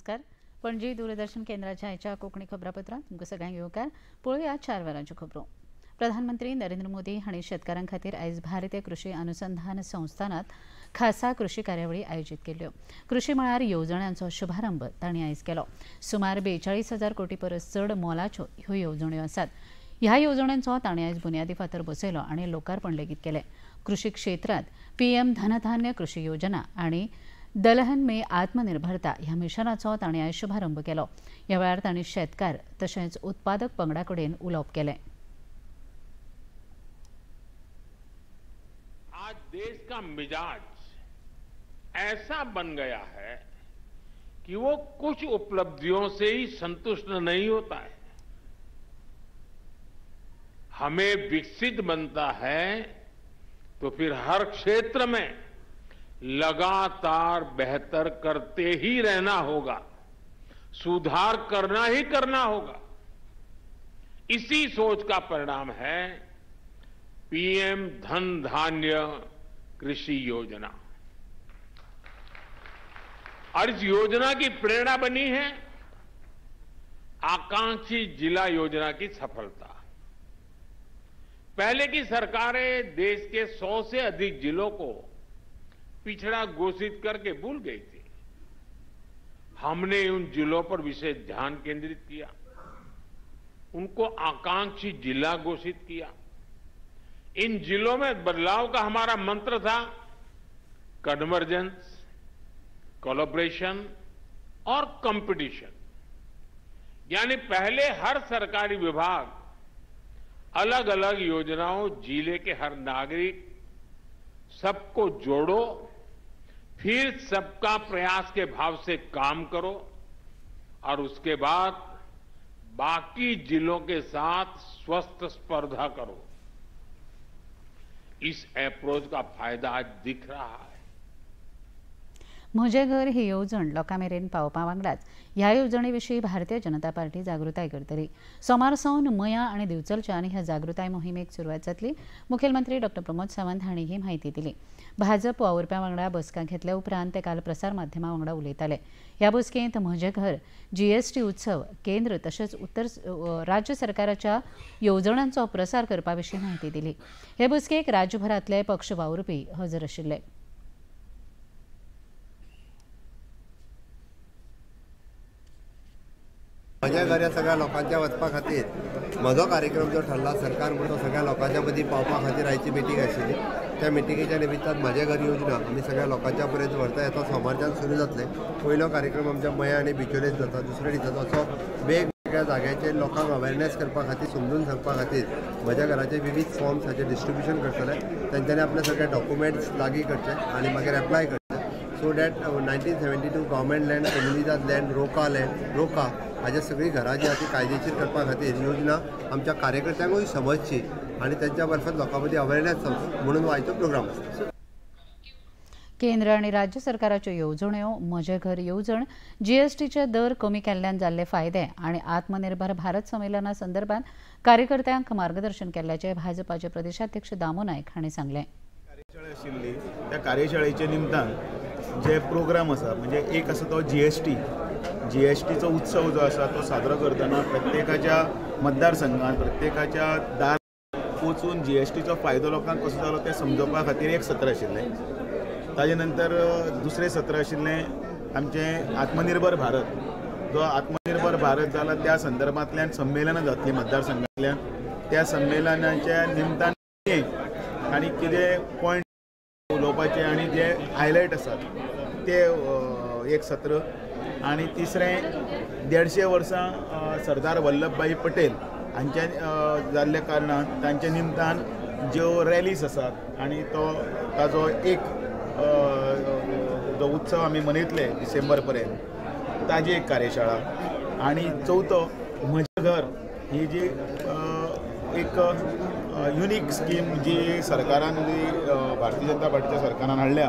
नमस्कार. पणजी दूरदर्शन केंद्राच्या आयच्या कोंकणी खबरापत्रांत तुमकां सगळ्यांक येवकार. पळोवया 4 वरांच्यो खबरो. प्रधानमंत्री नरेंद्र मोदी हांणी शेतकारां खातीर आयज भारतीय कृशी अनुसंधान संस्थानात खासा कृशी कार्यावळी आयोजीत केल्ल्यो. कृशी मळार येवजण्यांचो शुभारंभ तांणी आयज केलो. सुमार 42,000 कोटी परस चड मोलाच्यो ह्यो येवजण्यो आसात. ह्या येवजण्यांचो तांणी आयज बुन्यादी फातर बसयलो आनी लोकार्पण लेगीत केलें. कृशी क्षेत्रांत पीएम धनधान्य कृषी योजना आनी दलहन में आत्मनिर्भरता ह्या मिशनाचो तांणी आयज शुभारंभ केलो. ह्या वेळार तांणी शेतकार तशेंच उत्पादक पंगडा कडेन उलोवप केलें. आज देश का मिजाज ऐसा बन गया है कि वो कुछ उपलब्धियों से ही संतुष्ट नहीं होता है. हमें विकसित बनता है तो फिर हर क्षेत्र में लगातार बेहतर करते ही रहना होगा, सुधार करना ही करना होगा. इसी सोच का परिणाम है पीएम धन धान्य कृषि योजना. और इस योजना की प्रेरणा बनी है आकांक्षी जिला योजना की सफलता. पहले की सरकारें देश के 100 से अधिक जिलों को पिछड़ा घोषित करके भूल गई थी. हमने उन जिलों पर विशेष ध्यान केंद्रित किया, उनको आकांक्षी जिला घोषित किया. इन जिलों में बदलाव का हमारा मंत्र था कन्वर्जेंस, कोलैबोरेशन और कंपटीशन. यानी पहले हर सरकारी विभाग अलग अलग योजनाओं जिले के हर नागरिक सबको जोड़ो, फिर सबका प्रयास के भाव से काम करो और उसके बाद बाकी जिलों के साथ स्वस्थ स्पर्धा करो. इस अप्रोच का फायदा आज दिख रहा है. म्हजें घर ही येवजण लोकां मेरेन पावपा वांगडाच ह्या येवजणे विशीं भारतीय जनता पार्टी जागृताय करतली. सोमार सावन मयां आनी दिवचलच्यान ह्या जागृताय मोहिमेक सुरवात जातली. मुखेलमंत्री डॉ प्रमोद सावंत हांणी ही म्हायती दिली. भाजप वावुरप्यां वांगडा बसका घेतल्या उपरांत ते काल प्रसार माध्यमां वांगडा उलयताले. ह्या बसकेंत म्हजें घर, जीएसटी उत्सव, केंद्र तशेंच राज्य सरकाराच्या येवजण्यांचो प्रसार करपा विशीं म्हायती दिली. हे बसकेक राज्यभरांतले पक्ष वावुरपी हजर आशिल्ले. म्हज्या घर ह्या सगळ्या लोकांच्या वचपा खातीर म्हजो कार्यक्रम जो ठरला सरकार म्हणून तो सगळ्या लोकांच्या मदीं पावपा खातीर आयची मिटींग आशिल्ली. त्या मिटिंगेच्या निमित्तान म्हजें घर योजना आमी सगळ्या लोकांच्या पर्यंत व्हरता येता सोमारच्यान सुरू जातले. पयलो कार्यक्रम आमच्या मया आनी बिचोलेंत जाता. दुसऱ्या दिसाचो असो वेगवेगळ्या जाग्याचेर लोकांक अवेरनेस करपा खातीर समजून सांगपा खातीर म्हज्या घराचे विविध फॉर्म्साचें डिस्ट्रिब्युशन करतले. तांच्यांनी आपले सगळे डॉक्युमेंट्स लागीं करचे आनी मागीर एप्लाय करचे. सो डॅट 1972 गव्हर्मेंट लँड, कम्युनिटात लँड, रोका हाजे सगळी घरां जी आसा ती कायदेशीर करपा खातीर योजना आमच्या कार्यकर्त्यांकूय समजची आनी त्यांच्या मार्फत लोकां मदीं अवेरनेस चलची म्हणून हो आयचो प्रोग्राम आसा. केंद्र आनी राज्य सरकाराच्यो येवजण्यो, म्हजें घर येवजण, जीएसटीचे दर कमी केल्ल्यान जाल्ले फायदे आनी आत्मनिर्भर भारत संमेलना संदर्भात कार्यकर्त्यांक मार्गदर्शन केल्ल्याचे भाजपाचे प्रदेशाध्यक्ष दामू नायक हांणी सांगलें. कार्यशाळा आशिल्ली त्या कार्यशाळेचे निमतान जे प्रोग्राम आसा म्हणजे एक आसा तो जीएसटीचो उत्सव जो आसा तो साजरो करतना प्रत्येकाच्या मतदारसंघात प्रत्येकाच्या दार वचून जीएसटीचो फायदो लोकांक कसो जालो तें समजोवपा खातीर एक सत्र आशिल्लें. ताजे नंतर दुसरें सत्र आशिल्लें आमचें आत्मनिर्भर भारत. जो आत्मनिर्भर भारत जाला त्या संदर्भांतल्यान संमेलनां जातलीं मतदारसंघांतल्यान. त्या संमेलनाच्या निमतान आनी कितें पॉयंट उलोवपाचे आनी जे हायलायट आसात ते एक सत्र. आनी तिसरें 150 वर्सां सरदार वल्लभभाई पटेल हांचे जाल्ल्या कारणान तांचे निमतान ज्यो रॅलीज आसात आनी ताजो एक जो उत्सव आमी मनयतले डिसेंबर पर्यंत ताजी एक कार्यशाळा. आनी चवथो म्हजें घर ही जी एक युनिक स्कीम जी सरकारान भारतीय जनता पार्टीच्या सरकारान हाडल्या.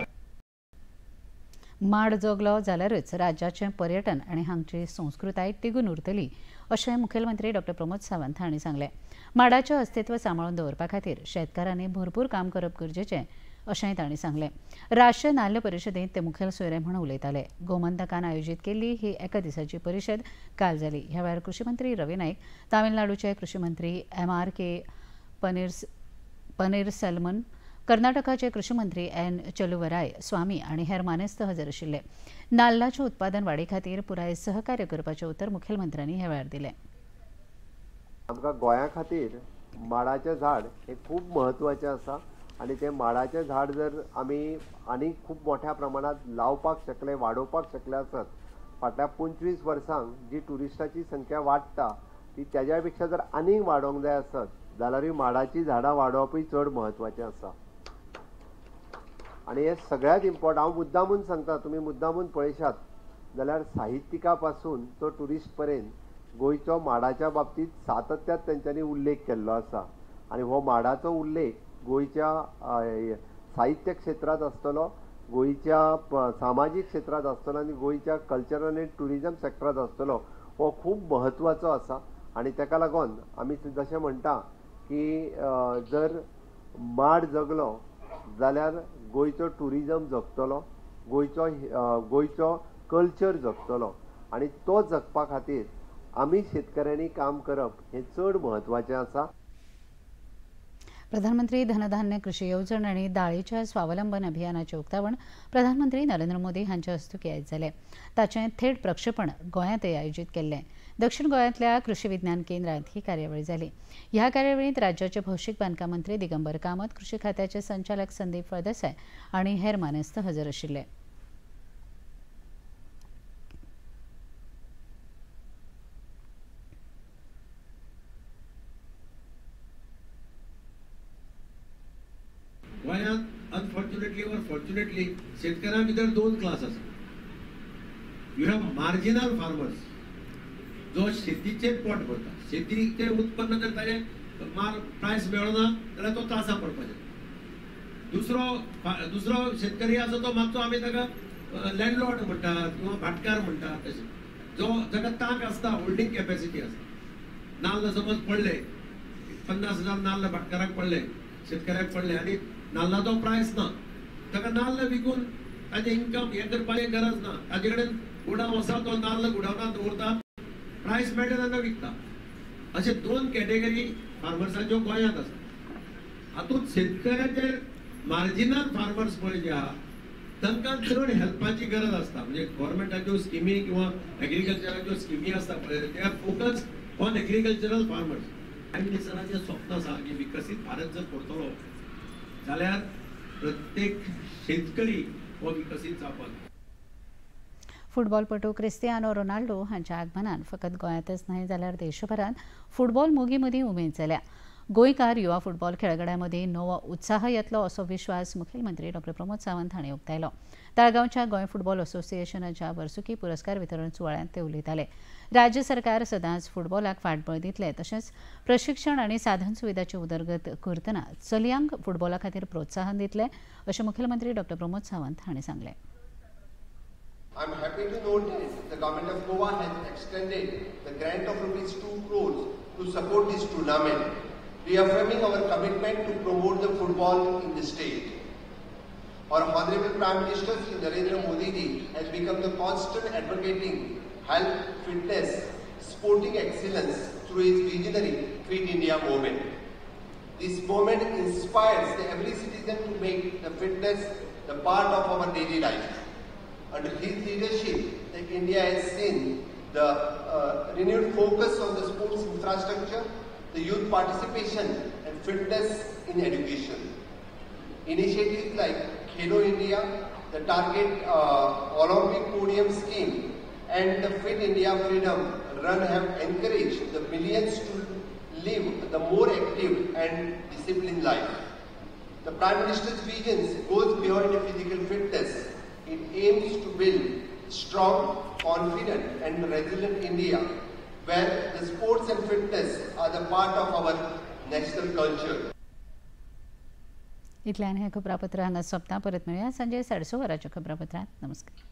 माड जगलो जाल्यारच राज्याचें पर्यटन आनी हांगची संस्कृताय तिगून उरतली अशें मुखेलमंत्री डॉ प्रमोद सावंत हांणी सांगलें. माडाचें अस्तित्व सांबाळून दवरपा खातीर शेतकारांनी भरपूर काम करप गरजेचें अशेंय तांणी सांगलें. राष्ट्रीय नाल्ल परिशदेंत ते मुखेल सोयरे म्हूण उलयताले. गोमंतकान आयोजीत केल्ली ही एका दिसाची परिशद काल जाली. ह्या वेळार कृषी मंत्री रवी नाईक, तामिळनाडूचे कृषी मंत्री MRK पनीरसेल्वम, कर्नाटकाचे कृषी मंत्री N चलुवराय स्वामी आनी हेर मानेस्त हजर आशिल्ले. नाल्लाच्या उत्पादन वाडी खातीर पुराय सहकार्य करपाचें उतर मुखेलमंत्र्यांनी ह्या वेळार दिलें. आमकां गोंया खातीर माडाचें झाड हे खूब म्हत्वाचें आसा आनी तें माडाचें झाड जर आमी आनी खूब मोठ्या प्रमाणात लावपाक शकले, वाडोवपाक शकले आसत, फाटल्या 25 वर्सांक जी टुरिस्टाची संख्या वाडटा ती तेज्या पेक्षा जर आनीक वाडोवंक जाय आसत जाल्यार ही माडाची झाडां वाडोवपूय चड म्हत्वाचें आसा. आनी हे सगळ्यात इम्पॉर्टंट, हांव मुद्दामून सांगता, तुमी मुद्दामून पळयशात जाल्यार साहित्यिका पासून तो टुरिस्ट पर्यंत गोंयचो माडाच्या बाबतींत सातत्यात तेंच्यांनी उल्लेख केल्लो आसा. आनी हो माडाचो उल्लेख गोंयच्या साहित्य क्षेत्रांत आसतलो, गोंयच्या सामाजीक क्षेत्रांत आसतलो आनी गोंयच्या कल्चरल आनी टुरिजम सेक्टरांत आसतलो. हो खूब म्हत्वाचो आसा आनी ताका लागून आमी जशें म्हणटा की जर माड जगलो जाल्यार गोंयचो टुरिजम जगतलो, गोंयचो कल्चर जगतलो आनी तो जगपा खातीर आमी शेतकऱ्यांनी काम करप हें चड म्हत्वाचें आसा. प्रधानमंत्री धनधान्य कृषी येवजण आनी दाळीच्या स्वावलंबन अभियानाचें उक्तावण प्रधानमंत्री नरेंद्र मोदी हांचे हस्तुकीं आयज जालें. ताचें थेट प्रक्षेपण गोंयांतय आयोजीत केल्लें. दक्षिण गोंयांतल्या कृषी विज्ञान केंद्रांत ही कार्यावळ जाली. ह्या कार्यावळींत राज्याचे भौशीक बांदकाम मंत्री दिगंबर कामत, कृषी खात्याचे संचालक संदीप फळदेसाय आनी हेर मानेस्त हजर आशिल्ले. गोंयांत अनफॉर्च्युनेटली और फॉर्च्युनेटली शेतकऱ्यां भितर दोन क्लास आसा. यू हॅव मार्जिनल फार्मर्स जो शेतीचेर पोट भरता, शेतीचें उत्पन्न जर ताजें माल प्रायस मेळना जाल्यार तो त्रासा पडपाचो. दुसरो शेतकरी आसा तो मातसो आमी ताका लँडलॉर्ड म्हणटात किंवा भाटकार म्हणटात. तशें जो जाका तांक आसता, होल्डिंग कॅपॅसिटी आसता. नाल्ल समज पडले 50,000 नाल्ल भाटकाराक पडले, शेतकऱ्याक पडले आनी नाल्लाचो प्रायस ना, ताका नाल्ल विकून ताजें इन्कम हें करपाची गरज ना. ताजे कडेन गुडांव आसा, तो नाल्ल गुडावनांत दवरता, प्रायस मेळटा तेन्ना विकता. अशे दोन कॅटेगरी फार्मर्साच्यो गोंयांत आसा. हातूंत शेतकऱ्याचे मार्जिनल फार्मर्स पळय जे आहा तांकां चड हेल्पाची गरज आसता. म्हणजे गव्हर्मेंटाच्यो स्किमी किंवा एग्रीकल्चराच्यो स्किमी आसता पळय, ते are focus on agricultural farmers. Prime मिनिस्टराचें स्वप्न आसा की विकसीत भारत जर करतलो जाल्यार प्रत्येक शेतकरी हो विकसीत जावपाक. फुटबॉलपटू क्रिस्टियानो रोनाल्डो हांच्या आगमनान फकत गोंयांतच न्हय जाल्यार देशभरांत फुटबॉल मोगी मदीं उमेद जाल्या. गोंयकार युवा फुटबॉल खेळगड्यां मदीं नवो उत्साह येतलो असो विश्वास मुखेलमंत्री डॉ प्रमोद सावंत हांणी उक्तायलो. ताळगांवच्या गोंय फुटबॉल असोसिएशनाच्या वर्सुकी पुरस्कार वितरण सुवाळ्यांत ते उलयताले. राज्य सरकार सदांच फुटबॉलाक फाटबळ दितले, तशेंच प्रशिक्षण आनी साधन सुविधाची उदरगत करतना चलयांक फुटबॉला खातीर प्रोत्साहन दितले अशें मुखेलमंत्री डॉ प्रमोद सावंत हांणी सांगलें. I'm happy to notice the government of Goa has extended the grant of rupees 2 crores to support this tournament, reaffirming our commitment to promote the football in the state. Our Honorable Prime Minister Shri Narendra Modi ji has become the constant advocating health, fitness, sporting excellence through his visionary Fit India movement. This movement inspires every citizen to make the fitness the part of our daily life. Under his leadership, India has seen the renewed focus on the sports infrastructure, the youth participation and fitness in education. Initiatives like Khelo India, the Target Olympic Podium Scheme and the Fit India Freedom Run have encouraged the millions to live the more active and disciplined life. The Prime Minister's vision goes beyond physical fitness. It aims to build strong, confident and resilient India where the sports and fitness are the part of our national culture. इतल्यान हें खबरापत्र हांगा सोंपता. परत मेळुया सांजे 6:30 वरांच्या खबरापत्रांत. नमस्कार.